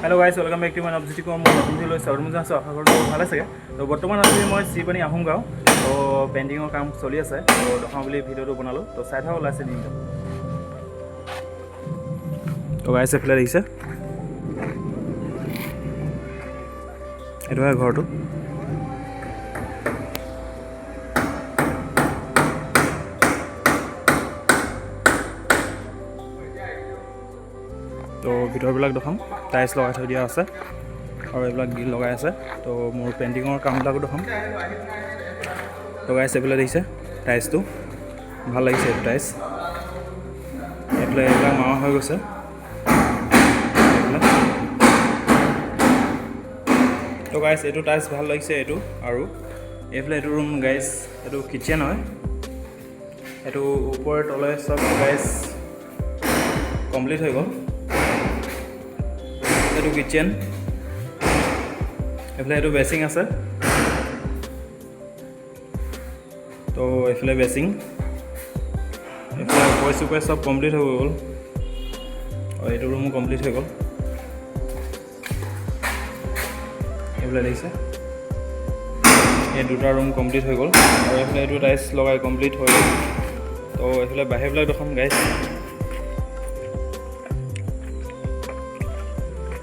hello guys welcome back to my Navjyoti को मैं नতুन video स्वागत जनाइছোঁ आशा কৰোঁ ভালে চাগে তো বৰ্তমান আজি মই শ্ৰীপানী আহোম গাঁও তো পেইণ্টিঙৰ কাম চলি আছে তো দেখাওঁ বুলি ভিডিঅ'টো বনালোঁ তো চাই থাকক ওলাইছে দিনটো তো গাইছ এফালে দেখিছে এইটো হয় ঘৰটো তো ভিতৰবিলাক দেখাম টাইলছ লগাই থৈ দিয়া আছে আৰু এইবিলাক গিল লগাই আছে তো মোৰ পেইণ্টিঙৰ কামবিলাকো দেখাম তো গাইছ এইফালে দেখিছে টাইলছটো ভাল লাগিছে এইটো টাইলছ এইফালে এইবিলাক মাৰা হৈ গৈছে তো গাইছ এইটো টাইলছ ভাল লাগিছে এইটো আৰু এইফালে এইটো ৰুম গাইছ এইটো কিটচেন হয় এইটো ওপৰে তলে চব গাইছ কমপ্লিট হৈ গ'ল এইটো কিটচেন এইফালে এইটো বেচিং আছে তো এইফালে বেচিং এইফালে ওপৰে চুপৰে চব কমপ্লিট হৈ গ'ল আৰু এইটো ৰুমো কমপ্লিট হৈ গ'ল এইফালে দেখিছে এই দুটা ৰুম কমপ্লিট হৈ গ'ল আৰু এইফালে এইটো টাইলছ লগাই কমপ্লিট হৈ গ'ল তো এইফালে বাহিৰবিলাক দেখাম গাইছ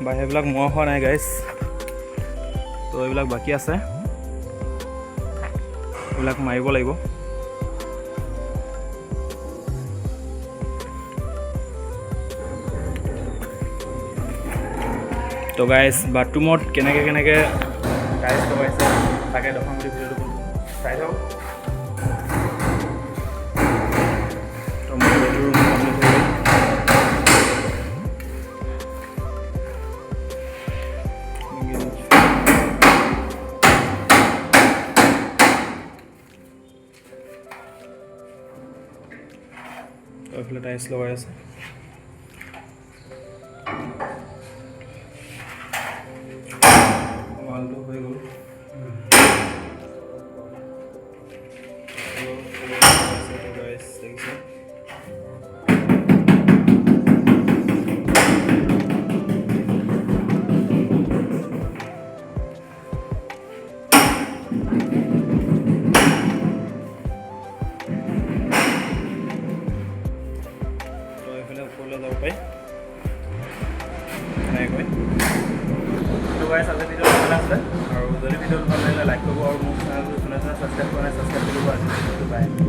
বাহিৰবিলাক মোৱা হোৱা নাই গাইছ তো এইবিলাক বাকী আছে এইবিলাক মাৰিব লাগিব তো গাইছ বাথৰুমত কেনেকৈ টাইলছ লগাইছে তাকে দেখাম বুলি ভিডিঅ'টো চাই থাকক তো মোৰ এইটো ৰুম কমপ্লিট হৈ গ'ল এইফালে টাইলছ লগাই আছে ৱালটো হৈ গ'ল দেখিছে ওপৰলৈ যাব পাৰি এনেকৈ তো গাইছ আজি ভিডিঅ'টো ভাল আছে আৰু যদি ভিডিঅ'টো ভাল লাগিলে লাইক কৰিব আৰু মোৰ চেনেলটো ছাবস্ক্ৰাইব কৰা নাই ছাবস্ক্ৰাইব কৰিব আজি বাই